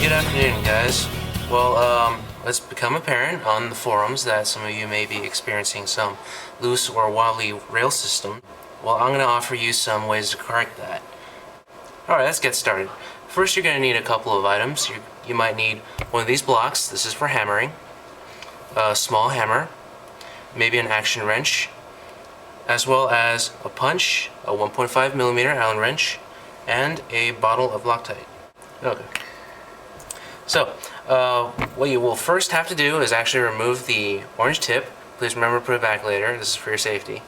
good afternoon, guys. Well, it's become apparent on the forums that some of you may be experiencing some loose or wobbly rail system. Well, I'm going to offer you some ways to correct that. Alright, let's get started. First, you're going to need a couple of items. You might need one of these blocks. This is for hammering. A small hammer, maybe an action wrench, as well as a punch, a 1.5mm Allen wrench, and a bottle of Loctite. Okay. So, what you will first have to do is actually remove the orange tip. Please remember to put it back later. This is for your safety.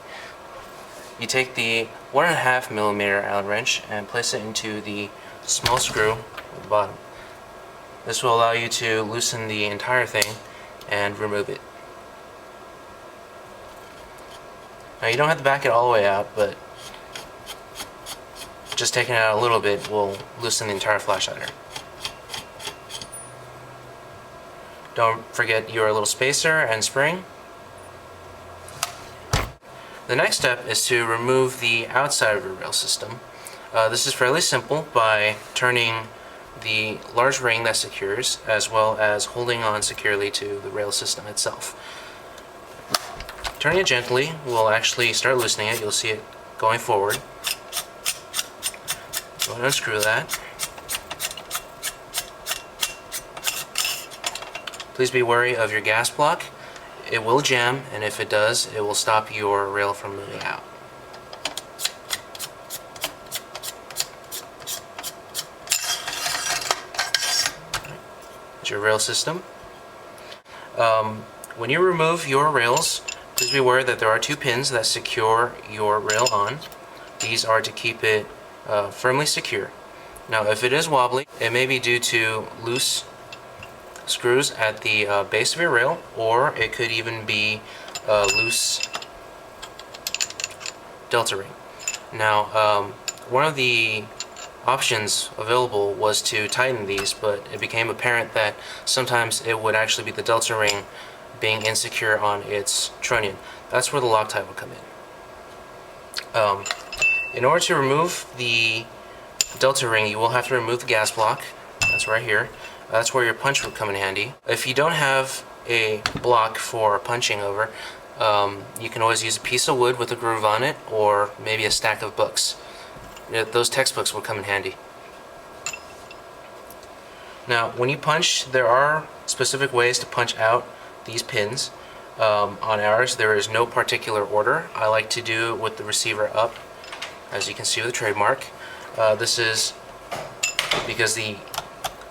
You take the 1.5mm Allen wrench and place it into the small screw at the bottom. This will allow you to loosen the entire thing and remove it. Now you don't have to back it all the way out, but just taking it out a little bit will loosen the entire flashlighter. Don't forget your little spacer and spring. The next step is to remove the outside of your rail system. This is fairly simple by turning the large ring that secures, as well as holding on securely to the rail system itself. Turning it gently will actually start loosening it. You'll see it going forward. Go ahead and unscrew that. Please be wary of your gas block. It will jam, and if it does, it will stop your rail from moving out. Your rail system. When you remove your rails, please be aware that there are two pins that secure your rail on. These are to keep it firmly secure. Now, if it is wobbly, it may be due to loose screws at the base of your rail, or it could even be a loose delta ring. Now, one of the options available was to tighten these, but it became apparent that sometimes it would actually be the delta ring being insecure on its trunnion. That's where the Loctite would come in. In order to remove the delta ring, you will have to remove the gas block. That's right here. That's where your punch would come in handy. If you don't have a block for punching over, you can always use a piece of wood with a groove on it, or maybe a stack of books. Those textbooks will come in handy. Now, when you punch, there are specific ways to punch out these pins. On ours, there is no particular order. I like to do it with the receiver up, as you can see with the trademark. This is because the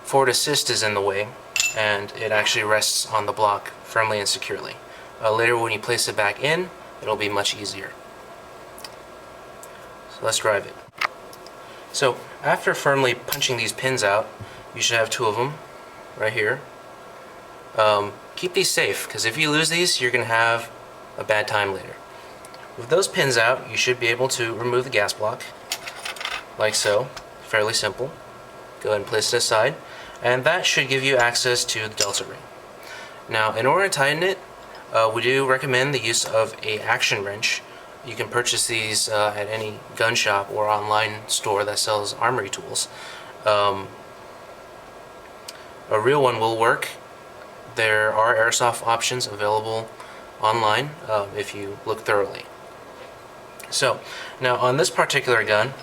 forward assist is in the way, and it actually rests on the block firmly and securely. Later, when you place it back in, it'll be much easier. So let's drive it. So after firmly punching these pins out, you should have two of them right here. Keep these safe, because if you lose these, you're going to have a bad time later. With those pins out, you should be able to remove the gas block, like so. Fairly simple. Go ahead and place it aside, and that should give you access to the delta ring. Now, in order to tighten it, we do recommend the use of an action wrench. You can purchase these at any gun shop or online store that sells armory tools. A real one will work. There are airsoft options available online if you look thoroughly. So, now on this particular gun,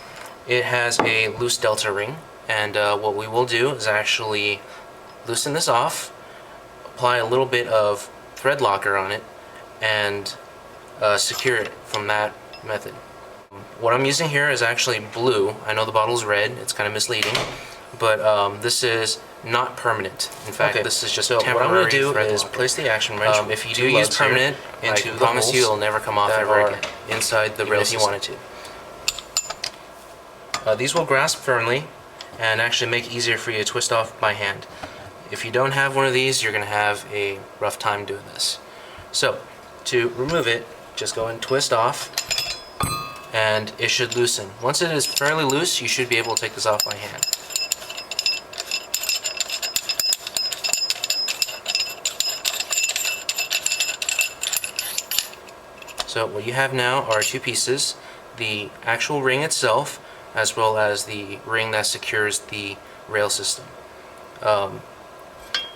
it has a loose delta ring, and what we will do is actually loosen this off, apply a little bit of thread locker on it, and secure it from that method. What I'm using here is actually blue. I know the bottle's red, it's kind of misleading, but this is not permanent. In fact, this is just temporary. What I'm going to do is place the action wrench. If you do use permanent, I promise you it'll never come off ever again inside the rail if you wanted to. These will grasp firmly and actually make it easier for you to twist off by hand. If you don't have one of these, you're going to have a rough time doing this. So, to remove it, just go and twist off, and it should loosen. Once it is fairly loose, you should be able to take this off by hand. So what you have now are two pieces, the actual ring itself, as well as the ring that secures the rail system.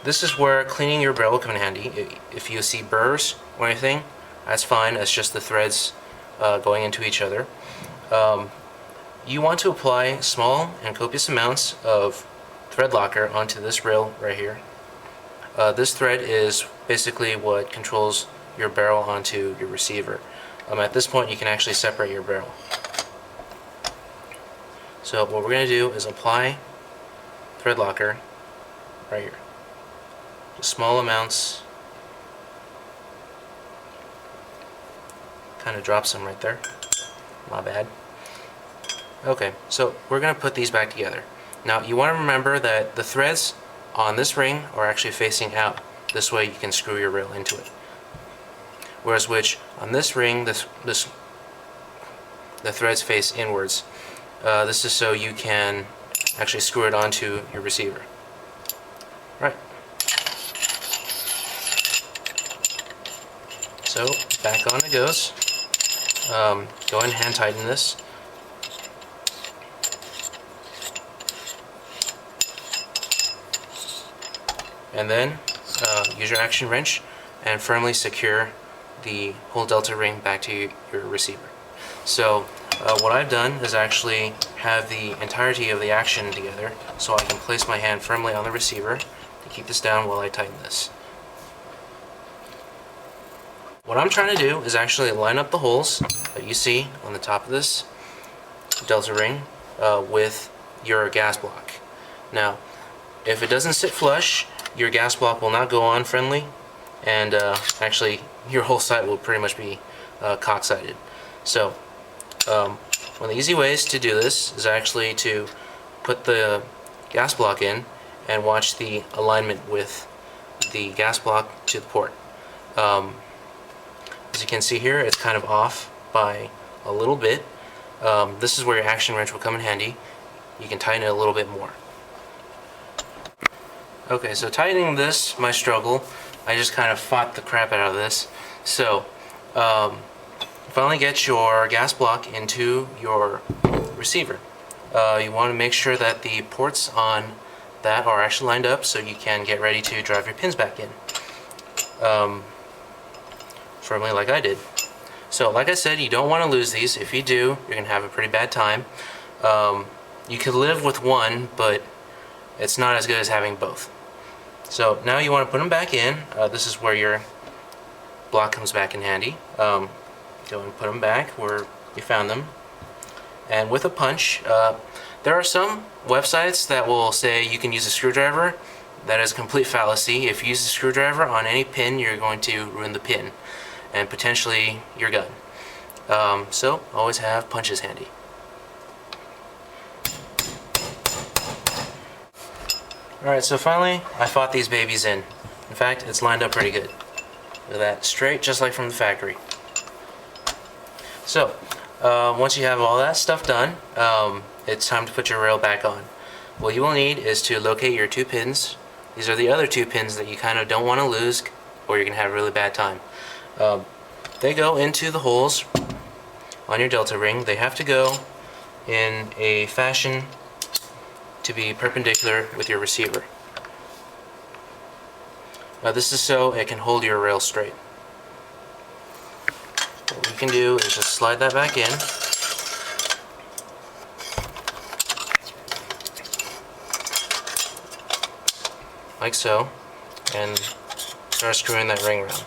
This is where cleaning your barrel will come in handy. If you see burrs or anything, that's fine. It's just the threads going into each other. You want to apply small and copious amounts of thread locker onto this rail right here. This thread is basically what controls your barrel onto your receiver. At this point you can actually separate your barrel. So what we're going to do is apply thread locker right here. Just small amounts. Kind of drop some right there. My bad. Okay, so we're going to put these back together. Now you want to remember that the threads on this ring are actually facing out. This way you can screw your rail into it. Whereas on this ring, the threads face inwards. This is so you can actually screw it onto your receiver. Right. So back on it goes. Go ahead and hand tighten this. And then use your action wrench and firmly secure the whole delta ring back to your receiver. So what I've done is actually have the entirety of the action together, so I can place my hand firmly on the receiver to keep this down while I tighten this. What I'm trying to do is actually line up the holes that you see on the top of this delta ring with your gas block. Now, if it doesn't sit flush, your gas block will not go on friendly, and actually your whole sight will pretty much be cock-sighted. So one of the easy ways to do this is actually to put the gas block in and watch the alignment with the gas block to the port. As you can see here, it's kind of off by a little bit. This is where your action wrench will come in handy. You can tighten it a little bit more. Okay, so tightening this, my struggle, I just kind of fought the crap out of this. So, finally get your gas block into your receiver. You want to make sure that the ports on that are actually lined up so you can get ready to drive your pins back in. Firmly like I did. So, like I said, you don't want to lose these. If you do, you're going to have a pretty bad time. You could live with one, but it's not as good as having both. So now you want to put them back in. This is where your block comes back in handy. Go and put them back where you found them. And with a punch, there are some websites that will say you can use a screwdriver. That is a complete fallacy. If you use a screwdriver on any pin, you're going to ruin the pin and potentially your gun. So always have punches handy. Alright, so finally I fought these babies in. In fact, it's lined up pretty good. Look at that, straight just like from the factory. So, once you have all that stuff done, it's time to put your rail back on. What you will need is to locate your two pins. These are the other two pins that you kind of don't want to lose, or you're going to have a really bad time. They go into the holes on your delta ring. They have to go in a fashion to be perpendicular with your receiver. Now this is so it can hold your rail straight. What we can do is just slide that back in. Like so, and start screwing that ring around.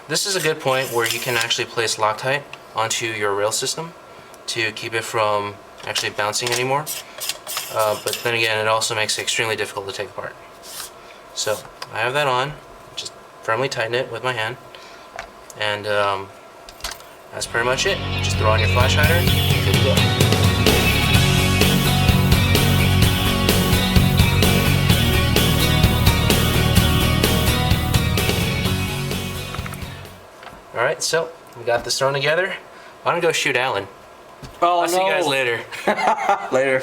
This is a good point where you can actually place Loctite onto your rail system to keep it from actually bouncing anymore. But then again, it also makes it extremely difficult to take apart. So I have that on, just firmly tighten it with my hand, and that's pretty much it. Just throw on your flash hider, and good to go. Alright, so we got this thrown together. I'm gonna go shoot Alan. Oh, I'll see you guys later. Later.